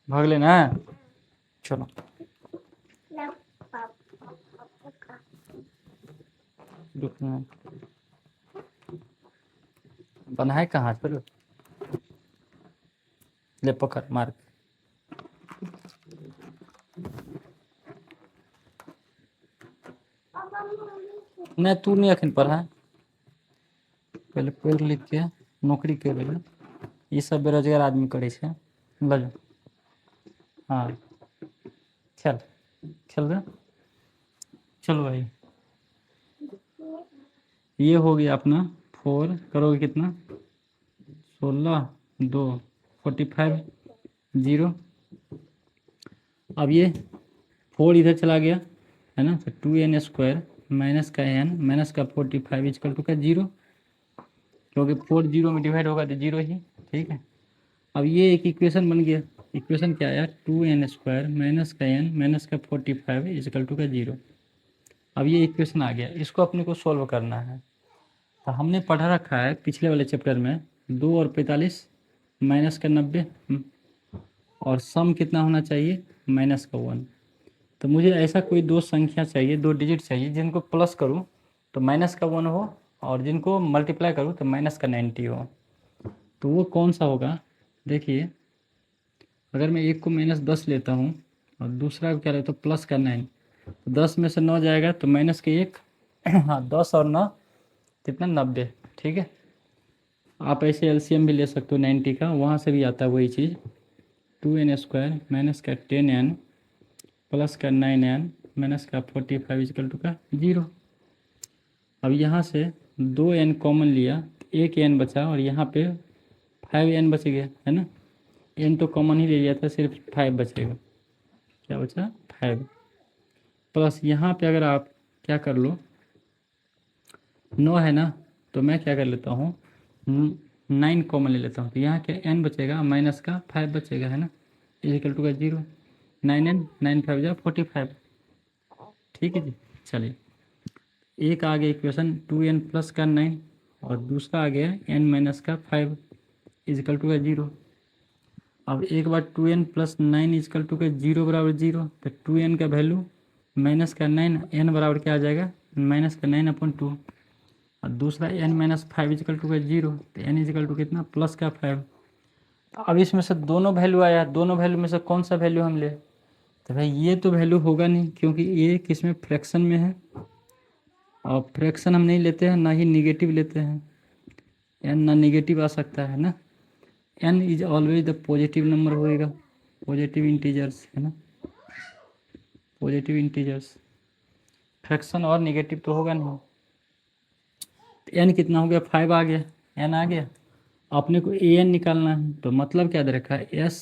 भाग लेना, चलो रुकना बना है कहाँ, चलो ले पकड़ मार। नहीं तू नहीं अखन पढ़ा, पहले पढ़ लिख के नौकरी कर ले। ये सब बेरोजगार आदमी करे छे, ल जाओ। हाँ चल चल रहे, चलो भाई। ये हो गया अपना 4, करोगे कितना 16 2 45, 0। अब ये 4 इधर चला गया है ना, तो 2n² माइनस का n माइनस का 45 इजकल टू का 0, क्योंकि 4 0 में डिवाइड होगा तो 0 ही। ठीक है, अब ये एक इक्वेशन बन गया। इक्वेशन क्या आया, 2n² माइनस का n माइनस का 45 इजकल टू का 0। अब ये इक्वेशन आ गया, इसको अपने को सॉल्व करना है। तो हमने पढ़ा रखा है पिछले वाले चैप्टर में 2 और 45 माइनस का 90 और सम कितना होना चाहिए, माइनस का 1। तो मुझे ऐसा कोई दो संख्या चाहिए, दो डिजिट चाहिए जिनको प्लस करूँ तो माइनस का 1 हो, और जिनको मल्टीप्लाई करूँ तो माइनस का 90 हो। तो वो कौन सा होगा, देखिए अगर मैं एक को -10 लेता हूँ और दूसरा को क्या लेता हूँ प्लस का 9, तो 10 में से 9 जाएगा तो माइनस के 1 हाँ 10 और 9 कितना, 90। ठीक है, आप ऐसे एलसीएम भी ले सकते हो 90 का, वहाँ से भी आता है वही चीज़। 2n² माइनस का 10n प्लस का 9n माइनस का 45 इजकल टू का 0। अब यहाँ से 2n कॉमन लिया तो एक n बचा, और यहाँ पे 5n बच गया है ना, n तो कॉमन ही ले लिया था, सिर्फ 5 बचेगा। क्या बचा, 5 प्लस यहाँ पे अगर आप क्या कर लो, 9 है ना, तो मैं क्या कर लेता हूँ 9 कॉमन ले लेता हूँ, तो यहाँ क्या n बचेगा माइनस का 5 बचेगा है ना, इजकल टू का 0। 9n 9 5 जा 45। ठीक है जी, चलिए एक आ गया इक्वेशन 2n प्लस का 9 और दूसरा आ गया n माइनस का 5 इजकल टू का 0। अब एक बार 2n प्लस 9 इजकल टू का 0 बराबर 0, तो 2n का वैल्यू माइनस का 9 n बराबर क्या आ जाएगा, माइनस का 9/2। और दूसरा n माइनस 5 इजकल टू का 0, तो n इजकल टू कितना, प्लस का 5। अब इसमें से दोनों वैल्यू आया, दोनों वैल्यू में से कौन सा वैल्यू हम ले, तो भाई ये तो वैल्यू होगा नहीं, क्योंकि ये किस में, फ्रैक्शन में है, और फ्रैक्शन हम नहीं लेते हैं, ना ही निगेटिव लेते हैं। n ना निगेटिव आ सकता है ना, n is always the positive number होएगा, पॉजिटिव इंटीजर्स है ना, पॉजिटिव इंटीजर्स। फ्रैक्शन और निगेटिव तो होगा नहीं। तो n कितना हो गया, 5 आ गया, n आ गया। अपने को an निकालना है, तो मतलब क्या दे रखा है, s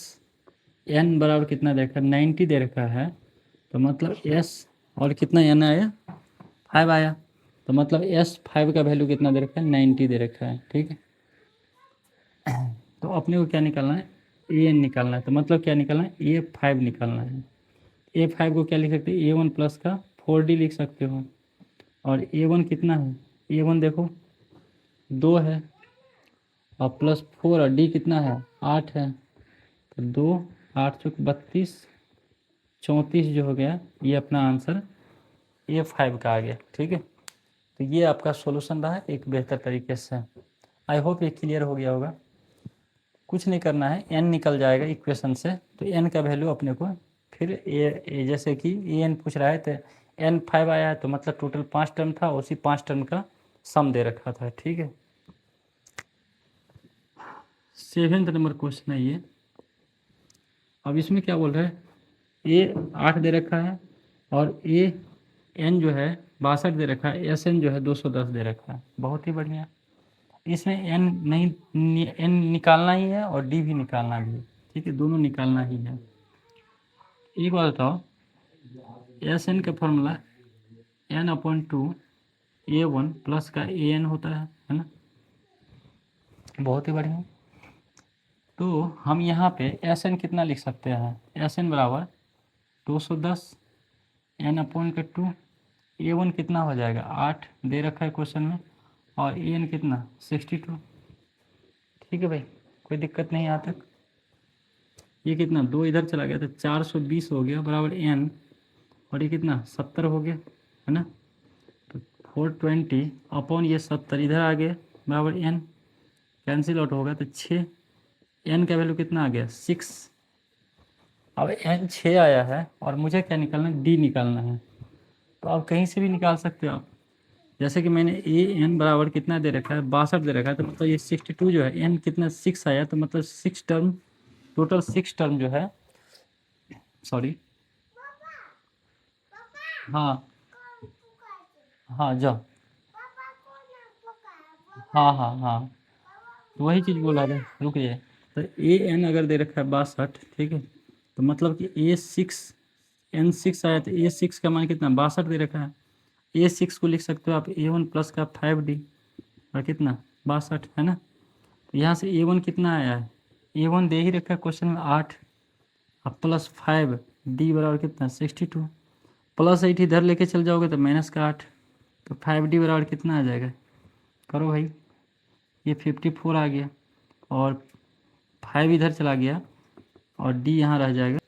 n बराबर कितना दे रखा है, 90 दे रखा है, तो मतलब s और कितना n आया, 5 आया, तो मतलब s 5 का वैल्यू कितना दे रखा है, 90 दे रखा है। ठीक है, तो अपने को क्या निकालना है, an निकालना है, तो मतलब क्या निकालना है, a5 निकालना है। a5 को क्या लिख सकते हैं, a1 प्लस का 4d लिख सकते हो। और a1 कितना है, a1 देखो 2 है, और प्लस 4 और d कितना है, 8 है, तो 2 8 चौक 32 34 जो हो गया, ये अपना आंसर a5 का आ गया। ठीक है, तो ये आपका सॉल्यूशन रहा एक बेहतर तरीके से। आई होप ये क्लियर हो गया होगा। कुछ नहीं करना है, n निकल जाएगा इक्वेशन से, तो n का वैल्यू अपने को फिर जैसे कि an पूछ रहा है तो n 5 आया है, तो मतलब टोटल 5 टर्म था, उसी 5 टर्म का सम दे रखा था। ठीक है, 7th नंबर क्वेश्चन है ये। अब इसमें क्या बोल रहा है, a 8 दे रखा है, और n जो है 62 दे रखा है, sn जो है 210 दे रखा है। बहुत ही बढ़िया, इसमें n नहीं, n निकालना ही है और d भी निकालना भी है। ठीक है, दोनों निकालना ही है। एक बात बताओ, sn का फॉर्मूला n/2 a1 प्लस का an होता है ना, बहुत ही बढ़िया। तो हम यहाँ पे sn कितना लिख सकते हैं, sn बराबर 210 n/2। a1 कितना हो जाएगा, 8 दे रखा है क्वेश्चन में, और an कितना 62। ठीक है भाई, कोई दिक्कत नहीं यहाँ तक। ये कितना, 2 इधर चला गया तो 420 हो गया बराबर n, और ये कितना 70 हो गया है ना, तो 420 अपॉन ये 70 इधर आ गया बराबर n, कैंसिल आउट होगा तो 6, n का वैल्यू कितना आ गया 6। अब n 6 आया है, और मुझे क्या निकालना है, d निकालना है। तो आप कहीं से भी निकाल सकते हो आप, जैसे कि मैंने an बराबर कितना दे रखा है, 62 दे रखा है, तो मतलब ये 62 जो है, n कितना 6 आया, तो मतलब 6 टर्म, टोटल 6 टर्म जो है, सॉरी, हाँ हाँ जाओ, हाँ हाँ हाँ, तो वही चीज़ बोला था, रुक जाए। तो ए एन अगर दे रखा है 62, ठीक है, तो मतलब कि N6 आया, तो A6 का मान कितना 62 दे रखा है। A6 को लिख सकते हो आप A1 प्लस का 5D और कितना 62 है ना। तो यहाँ से A1 कितना आया है, A1 दे ही रखा है क्वेश्चन में 8, अब प्लस 5D बराबर कितना 62, प्लस 8 इधर लेके चल जाओगे तो माइनस का 8, तो 5D बराबर कितना आ जाएगा, करो भाई, ये 54 आ गया और 5 इधर चला गया और D यहाँ रह जाएगा।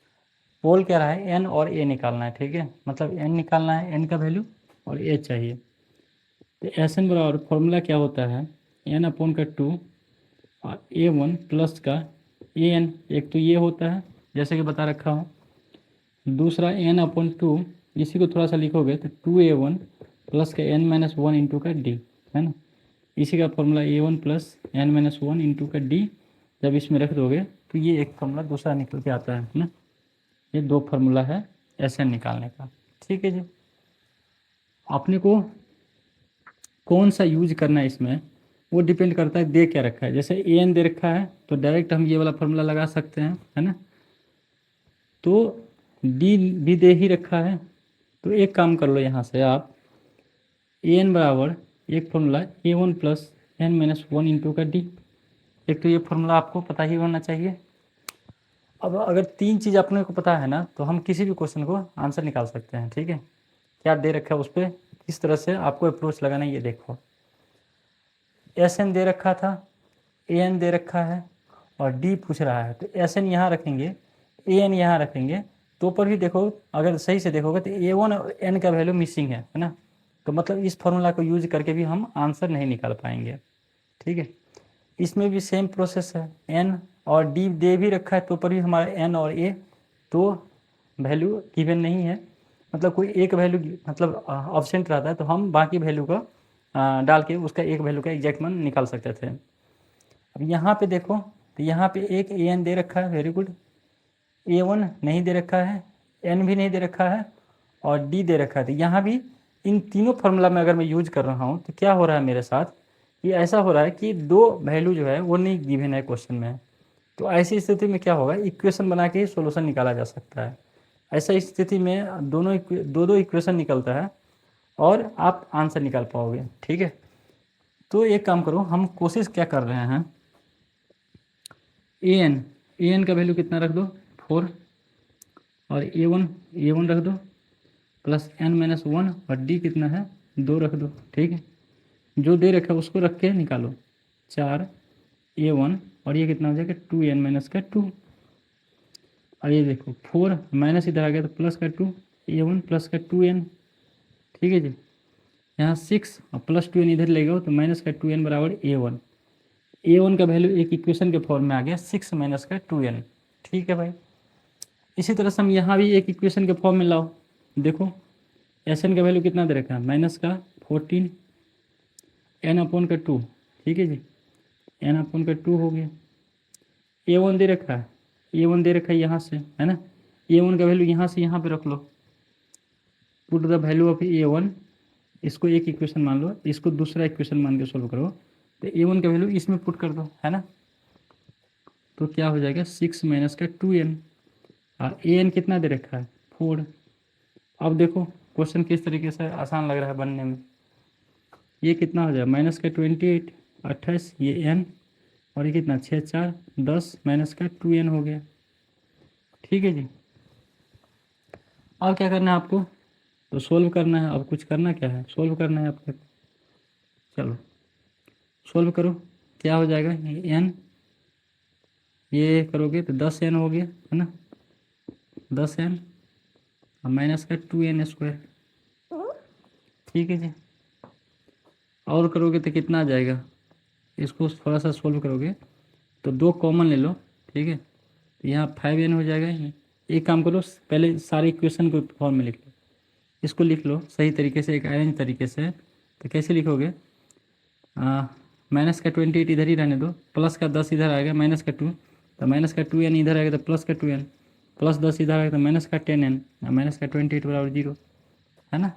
पोल क्या रहा है, N और A निकालना है, ठीक है, मतलब N निकालना है, N का वैल्यू और A चाहिए। तो Sn बराबर फॉर्मूला क्या होता है, N/2 और A1 प्लस का An, एक तो ये होता है जैसे कि बता रखा हूँ, दूसरा N/2, इसी को थोड़ा सा लिखोगे तो 2A1 प्लस का N-1 इंटू का D, है ना, इसी का formula A1 plus N-1 into का D, जब इसमें रख दोगे तो ये एक फॉर्मूला दूसरा निकल के आता है ना। ये दो फार्मूला है Sn निकालने का, ठीक है जी। अपने को कौन सा यूज करना है इसमें वो डिपेंड करता है दे क्या रखा है। जैसे An दे रखा है तो डायरेक्ट हम ये वाला फार्मूला लगा सकते हैं, है ना। तो D भी दे ही रखा है, तो एक काम कर लो, यहाँ से आप An बराबर एक formula A1 plus N-1 into का D, एक तो ये फार्मूला आपको पता ही होना चाहिए। अब अगर तीन चीज़ अपने को पता है ना तो हम किसी भी क्वेश्चन को आंसर निकाल सकते हैं, ठीक है। क्या दे रखा है उस पर किस तरह से आपको अप्रोच लगाना है, ये देखो। Sn दे रखा था, An दे रखा है और D पूछ रहा है, तो Sn यहाँ रखेंगे, An यहाँ रखेंगे, तो पर भी देखो अगर सही से देखोगे तो A1 और N का वैल्यू मिसिंग है ना। तो मतलब इस फॉर्मूला को यूज करके भी हम आंसर नहीं निकाल पाएंगे, ठीक है। इसमें भी सेम प्रोसेस है, N और D दे भी रखा है, तो पर भी हमारा N और A तो वैल्यू गिवन नहीं है, मतलब कोई एक वैल्यू मतलब ऑब्सेंट रहता है, तो हम बाकी वैल्यू को डाल के उसका एक वैल्यू का एग्जैक्ट मान निकाल सकते थे। अब यहाँ पे देखो, तो यहाँ पे एक An दे रखा है, वेरी गुड, A1 नहीं दे रखा है, N भी नहीं दे रखा है और D दे रखा है। तो यहाँ भी इन तीनों फार्मूला में अगर मैं यूज कर रहा हूँ तो क्या हो रहा है मेरे साथ, ये ऐसा हो रहा है कि दो वैल्यू जो है वो नहीं गिवन है क्वेश्चन में। तो ऐसी स्थिति में क्या होगा, इक्वेशन बना के ही सोल्यूशन निकाला जा सकता है। ऐसा स्थिति में दो इक्वेशन निकलता है और आप आंसर निकाल पाओगे, ठीक है। तो एक काम करो, हम कोशिश क्या कर रहे हैं, An का वैल्यू कितना रख दो 4 और A1 रख दो प्लस N-1 और D कितना है 2 रख दो, ठीक है। जो दे रखा है उसको रख के निकालो, 4 A1 और ये कितना हो जाएगा 2N-2, और ये देखो 4 माइनस इधर आ गया तो प्लस का 2 A1 प्लस का 2N, ठीक है जी। यहाँ 6 और प्लस 2N इधर ले गए तो माइनस का 2N बराबर A1 का वैल्यू एक इक्वेशन के फॉर्म में आ गया 6 माइनस का 2N, ठीक है भाई। इसी तरह से हम यहाँ भी एक इक्वेशन के फॉर्म में लाओ, देखो Sn का वैल्यू कितना दे रखा है माइनस का 14 N/2, ठीक है जी, N/2 हो गया। A1 दे रखा है, A1 दे रखा है यहाँ से, है ना। A1 का वैल्यू यहाँ से यहाँ पे रख लो, put the value of A1, इसको एक इक्वेशन मान लो, इसको दूसरा इक्वेशन मान के सोल्व करो, तो A1 का वैल्यू इसमें पुट कर दो, है ना। तो क्या हो जाएगा 6 माइनस का 2N और An कितना दे रखा है 4। अब देखो क्वेश्चन किस तरीके से आसान लग रहा है बनने में, ये कितना हो जाएगा माइनस का 28 28, ये N और ये कितना 6 4 10 माइनस का 2N हो गया, ठीक है जी। अब क्या करना है आपको, तो सोल्व करना है। अब कुछ करना क्या है, सोल्व करना है आपको, चलो सोल्व करो। क्या हो जाएगा, ये N, ये करोगे तो 10N हो गया, है ना, 10N और माइनस का 2N², ठीक है जी। और करोगे तो कितना आ जाएगा, इसको थोड़ा सा सोल्व करोगे तो 2 कॉमन ले लो, ठीक है, तो यहाँ 5N हो जाएगा। एक काम करो, पहले सारे इक्वेशन को फॉर्म में लिख लो, इसको लिख लो सही तरीके से, एक अरेंज तरीके से। तो कैसे लिखोगे, माइनस का 28 इधर ही रहने दो, प्लस का 10 इधर आएगा, माइनस का 2, तो माइनस का 2N इधर आएगा तो प्लस का 2N, प्लस 10 इधर आएगा तो माइनस का 10N, माइनस का 28 बराबर 0, है ना।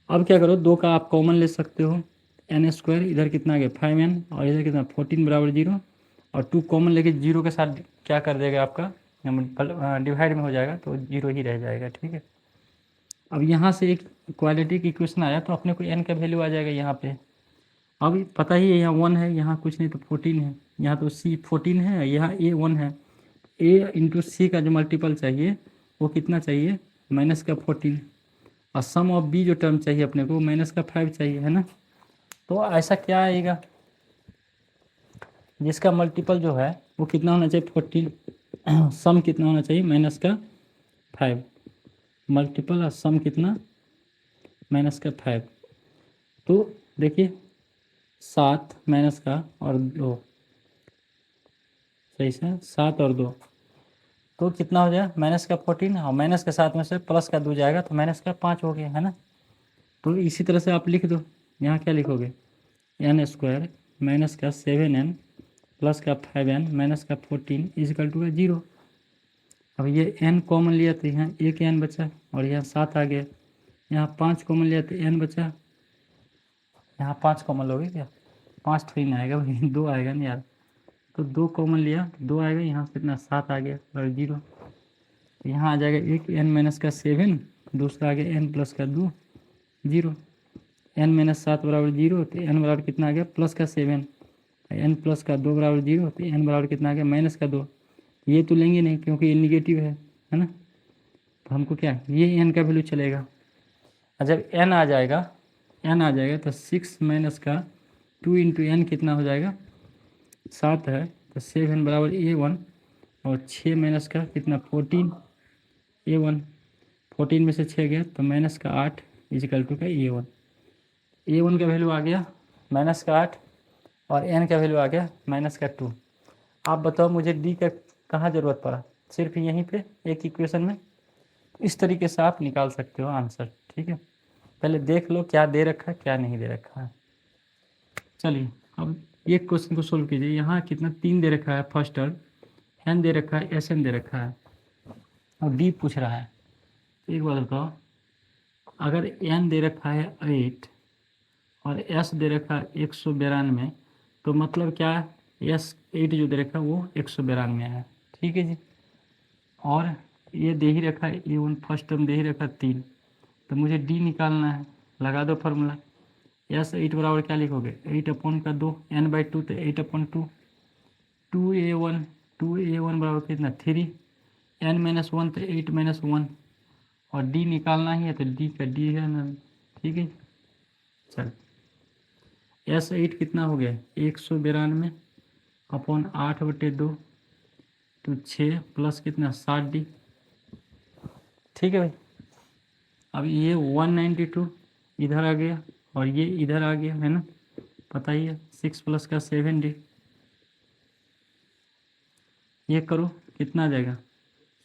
अब क्या करो, 2 का आप कॉमन ले सकते हो, N² इधर कितना आ गया 5N और इधर कितना 14 बराबर 0, और 2 कॉमन लेके 0 के साथ क्या कर देगा आपका डिवाइड में हो जाएगा, तो 0 ही रह जाएगा। ठीक है, अब यहाँ से एक क्वाड्रेटिक इक्वेशन आया तो अपने को n का वैल्यू आ जाएगा यहाँ पे। अब पता ही है यहाँ 1 है, यहाँ कुछ नहीं तो 14 है, यहाँ तो c 14 है, यहाँ a 1 है। a इंटू सी का जो मल्टीपल चाहिए वो कितना चाहिए, माइनस का 14, और सम ऑफ b जो टर्म चाहिए अपने को माइनस का 5 चाहिए, है ना। तो ऐसा क्या आएगा जिसका मल्टीपल जो है वो कितना होना चाहिए 14, सम कितना होना चाहिए माइनस का 5, मल्टीपल और सम कितना माइनस का 5। तो देखिए 7 माइनस का और 2, सही से 7 और 2, तो कितना हो जाएगा माइनस का 14, और माइनस के साथ में से प्लस का 2 जाएगा तो माइनस का 5 हो गया, है ना। तो इसी तरह से आप लिख दो, यहाँ क्या लिखोगे n² माइनस का 7n प्लस का 5n माइनस का 14 इजिकल टू 0। अब ये n कॉमन लिया तो यहाँ एक n बचा, और यहाँ 7 आ गया, यहाँ 5 कॉमन लिया तो n बचा, यहाँ 5 कॉमन लोगे क्या, 5 थोड़ी ना आएगा भाई, 2 आएगा ना यार। तो 2 कॉमन लिया 2 आएगा, यहाँ से कितना 7 आ गया और 0, यहाँ आ जाएगा एक n माइनस का 7, दूसरा आ गया n प्लस का 2 0, n माइनस 7 बराबर 0, तो n बराबर कितना आ गया प्लस का 7, n प्लस का 2 बराबर 0, तो n बराबर कितना आ गया माइनस का 2। ये तो लेंगे नहीं क्योंकि ये निगेटिव है ना, तो हमको क्या ये n का वैल्यू चलेगा। और जब n आ जाएगा तो 6 माइनस का 2 इंटू एन कितना हो जाएगा 7 है, तो 7 बराबर a1, और 6 माइनस का कितना 14 a1, 14 में से 6 गया तो माइनस का 8 इजिकल टू का a1 का वैल्यू आ गया माइनस का 8, और n का वैल्यू आ गया माइनस का 2। आप बताओ मुझे d का कहाँ ज़रूरत पड़ा, सिर्फ यहीं पे एक इक्वेशन में। इस तरीके से आप निकाल सकते हो आंसर। ठीक है, पहले देख लो क्या दे रखा है क्या नहीं दे रखा है। चलिए अब एक क्वेश्चन को सोल्व कीजिए। यहाँ कितना 3 दे रखा है फर्स्ट टर्म, n दे रखा है, sn दे रखा है, और d पूछ रहा है। तो एक बात बताओ, अगर n दे रखा है 8 और s दे रखा है 192, तो मतलब क्या है s8 जो दे रखा है वो 192 है। ठीक है जी, और ये दे ही रखा है a1 फर्स्ट टर्म दे ही रखा है 3, तो मुझे d निकालना है। लगा दो फार्मूला, s8 बराबर क्या लिखोगे 8/2 n/2, तो 8/2, 2a1 बराबर कितना 3, n-1 तो 8-1, और d निकालना ही है तो d का d है ना। ठीक है, चल s8 कितना हो गया 192 अपॉन 8/2, तो 6 प्लस कितना 7d। ठीक है भाई, अब ये 192 इधर आ गया और ये इधर आ गया, है ना, पता ही है 6 प्लस का 7d। ये करो कितना आ जाएगा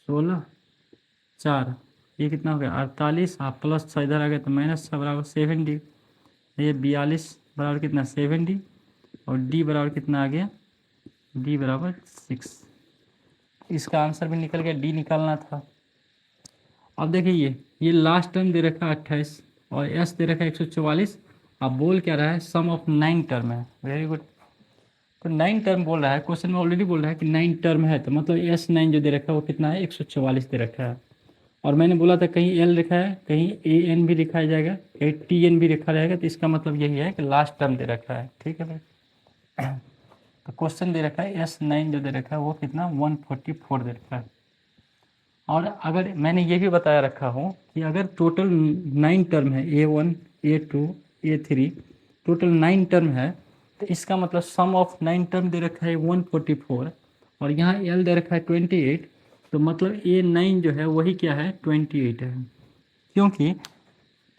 16 4, ये कितना हो गया 48, आप प्लस 6 इधर आ गया तो माइनस 6 बराबर 7d। ये 42 बराबर कितना 7d, और d बराबर कितना आ गया d बराबर 6। इसका आंसर भी निकल गया, d निकालना था। अब देखिए ये लास्ट टर्म दे रखा है 28 और s दे रखा है 144। अब बोल क्या रहा है सम ऑफ 9 टर्म है। वेरी गुड, तो 9 टर्म बोल रहा है, क्वेश्चन में ऑलरेडी बोल रहा है कि 9 टर्म है, तो मतलब s9 जो दे रखा है वो कितना है 144 दे रखा है। और मैंने बोला था कहीं एल लिखा है कहीं an भी लिखा जाएगा कहीं tn भी लिखा रहेगा, तो इसका मतलब यही है कि लास्ट टर्म दे रखा है। ठीक है भाई, तो क्वेश्चन दे रखा है s9 जो दे रखा है वो कितना 144 दे रखा है। और अगर मैंने ये भी बताया रखा हूँ कि अगर टोटल 9 टर्म है a1 a2 a3 total 9 term है, तो इसका मतलब सम ऑफ 9 टर्म दे रखा है 144, और यहाँ एल दे रखा है 28, तो मतलब a9 जो है वही क्या है 28 है। क्योंकि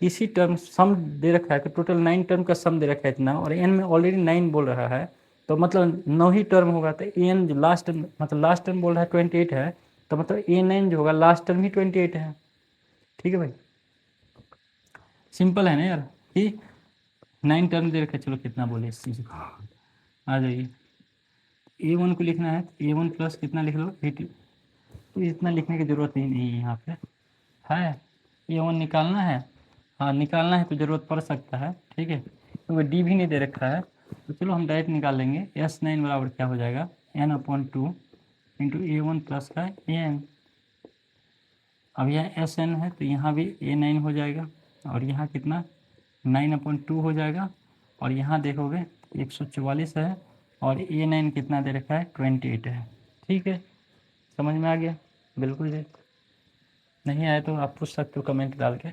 इसी टर्म सम दे रखा है तो टोटल 9 टर्म का सम दे रखा है इतना, और एन में ऑलरेडी 9 बोल रहा है, तो मतलब 9 ही टर्म होगा, तो एन जो लास्ट मतलब लास्ट टर्म बोल रहा है 28 है, तो मतलब a9 जो होगा लास्ट टर्म ही 28 है। ठीक है भाई, सिंपल है ना यार कि 9 टर्म दे रखा है। चलो कितना बोले इस चीज़ को, आ जाइए a1 को लिखना है तो a1 प्लस कितना लिख लो 80, तो इतना लिखने की ज़रूरत ही नहीं है यहाँ पे है। a1 निकालना है, हाँ निकालना है तो ज़रूरत पड़ सकता है। ठीक है, क्योंकि d भी नहीं दे रखा है, तो चलो हम डायरेक्ट निकाल लेंगे। s9 बराबर क्या हो जाएगा n/2 इंटू A1 प्लस का AN। अब यह SN है तो यहाँ भी A9 हो जाएगा और यहाँ कितना 9/2 हो जाएगा और यहाँ देखोगे 144 है और A9 कितना दे रखा है 28 है। ठीक है, समझ में आ गया? बिल्कुल जी। नहीं आया तो आप पूछ सकते हो कमेंट डाल के।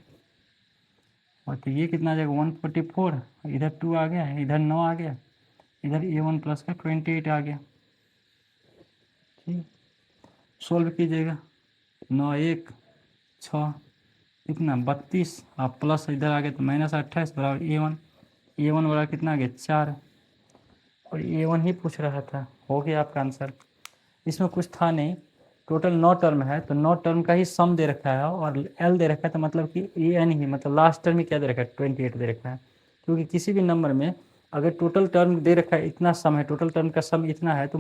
और तो ये कितना आ जाएगा 144, इधर 2 आ गया, इधर 9 आ गया, इधर A1 प्लस का 28 आ गया। ठीक, सोल्व कीजिएगा। 9 1 6 कितना 32 आप प्लस इधर आ गया तो -28 बराबर A1 बराबर कितना आ गया 4 और A1 ही पूछ रहा था। हो गया आपका आंसर। इसमें कुछ था नहीं, टोटल 9 टर्म है तो 9 टर्म का ही सम दे रखा है और L दे रखा है तो मतलब कि AN ही मतलब लास्ट टर्म ही क्या दे रखा है 28 दे रखा है। क्योंकि किसी भी नंबर में अगर टोटल टर्म दे रखा है इतना सम है, टोटल टर्म का सम इतना है तो